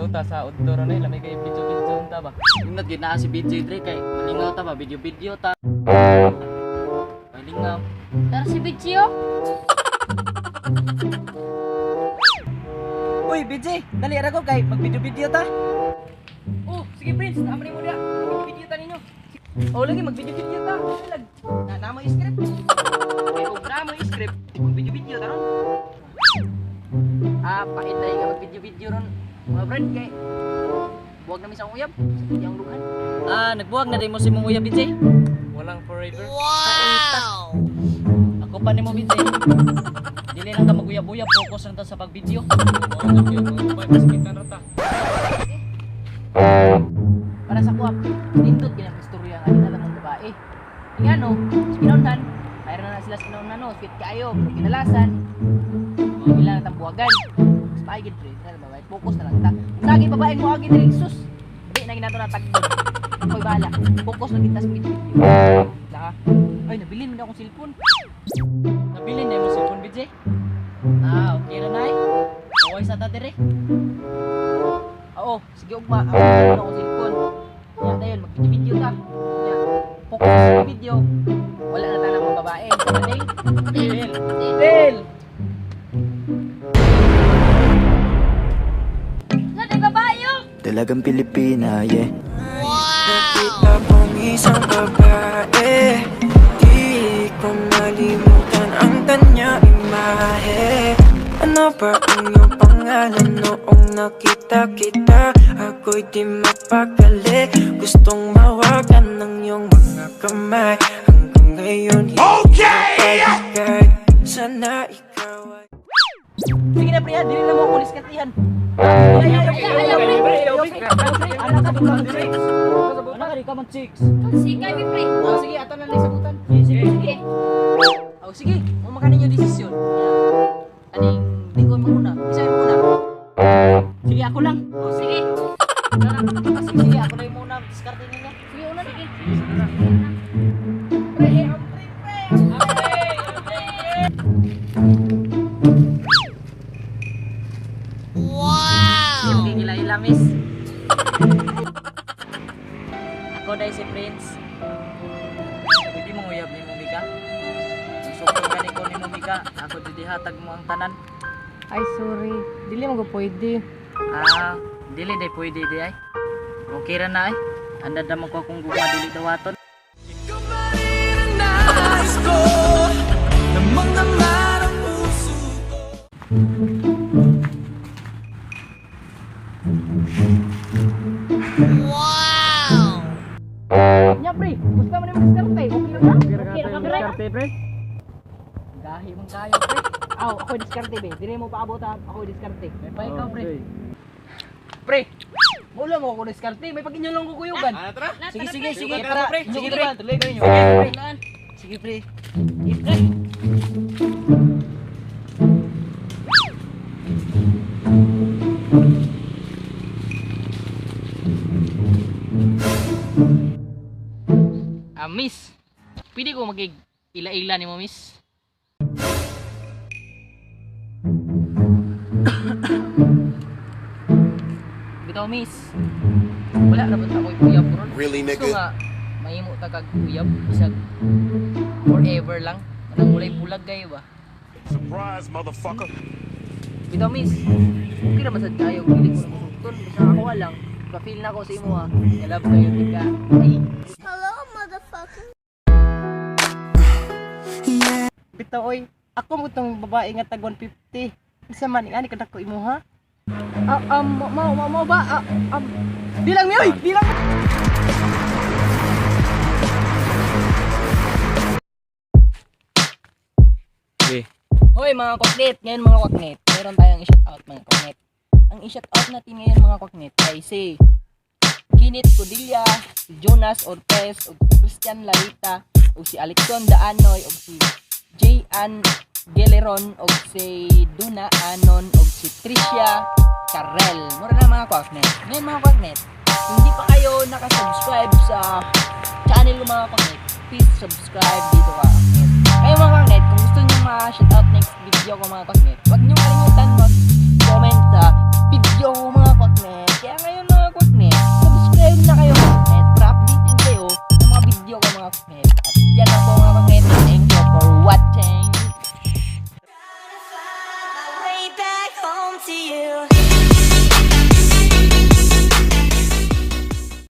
ta sa outdoor na lamay kay video ta ba. Ingat gid na si BJ Dre kay malingaw ta ba video ta. Malingaw. Tara si Bichio. Uy, BJ, dali ra ko kay mag-video ta. Oh, sige Prince, naamri mo dia. Video ta ninyo. Oh, lagi mag-video ta. Lag. Na mo script. Kay og na mo script, mag-video ta ron. Pakitay ka mag-video ron. Mga friend kay buwag na mi sa uyab sa tiyang lugan. Nagbuwag na din mo si Mumuya, BJ. Walang forever. Ako pa ni mo, BJ. Dili lang ka mag-uyab-uyab, focus lang ta sa pag-video. Mao na gyud mga babae mas kita na ta. Para sa kuwap, nindot ginang istorya nga nila ng babae. Nga no, sa kinaunan, mayroon na sila sa kinaunan no, sweet kayo, kinalasan, ilang natang buwagan. Mas maigid pre, babae, focus na lang ta. Kung nagi babae mo agid rin, sus, di na ginato na tagdo. Ako'y bahala, focus na kita sa video. Saka, ay nabilin mo na akong cellphone. Nabilin na yung cellphone, BJ? Okay na na eh. Huwag sa tatire. Oo, sige ugma, ako na akong cellphone. Yan na yun, mag-video ka. Yan, focus sa video. Wala na tayo ng mga babae. Sabating, Del! Sa babayo. Dalagang Pilipina, yeah. Nakita kong isang babae, di ko malimutan ang kanya imahe. Ano ba ang iyong pangalan noong nakita kita? Ako'y di mapakali, gustong mawagan ng iyong mga kamay. Hanggang ngayon hindi mapagkay. Sana ikaw ay Sige na, Priya, dili na mo ako diskatihan. Anak ka doon pre. Anak ka di ka man chicks. Sikay mi pre. Sige, ato na lang sabutan. Sige. Sige, mo makanin yung desisyon. Aning, di ko muna. Isa mo muna. Sige, ako lang. Sige. Sige, ako na yung muna. Diskarte ninyo. Sige una sige. Yung hila-hila, miss. Ako dahil si Prince. Pwede mo uyab ni Mumika. Susukol ka ni ko ni Mumika. Ako didihatag mo ang tanan. Ay, sorry. Dili mo ko pwede. Dili day pwede di ay. Okay ra na ay. Anda mo ko kung gumawa dili dawaton. Nya, pre. Gusto mo na yung diskarte. Okay lang ba? Okay ra diskarte pre. Gahi mong kayo, pre. Ako diskarte, be. Dili mo paabot ha. Ako diskarte. May pa ikaw, pre. Pre. Wala mo ako diskarte. May pag-inyo lang kukuyugan. Tara. Sige. Tara, pre. Sige, Sige, pre. pre. Tuloy kayo. Sige, pre. Sige, pre. Miss. Pwede ko mag-ila-ila ni mo, miss. Bitaw, miss. Wala na ba ako uyab ko ron? Really, Gusto nigga? nga, mahimo ta kag uyab. Bisag forever lang. Anong mulay bulag kayo ba? Surprise, motherfucker. Bitaw, miss. Okay naman sad kayo. Pili ko na masugton. Basta ako lang. Pa-feel na ko sa imo ha. I-love kayo, tika. Ay. Hello motherfucker. Bitaw, oy. Ako mo itong babae nga tag 150. Isa man, ani ka ko imo, ha? Mau ba? Di lang mi, oy! Di lang! Hoy mga kwaknet, ngayon mga kwaknet, meron tayong i-shout out mga kwaknet. Ang i-shout out natin ngayon mga kwaknet ay si Kinit Codilla, si Jonas Ortez, o si Christian Larita, o si Alexon Daanoy, o si J.Ann Geleron, o si Duna Anon, o si Tricia Carrel. Mura na mga kwaknet. Ngayon mga kwaknet, hindi pa kayo nakasubscribe sa channel ko mga kwaknet, please subscribe dito mga kwaknet. Kayo mga kwaknet, kung gusto nyo ma-shoutout next video ko mga kwaknet, huwag nyo kalimutan mag-comment sa video ko mga kwaknet. to you.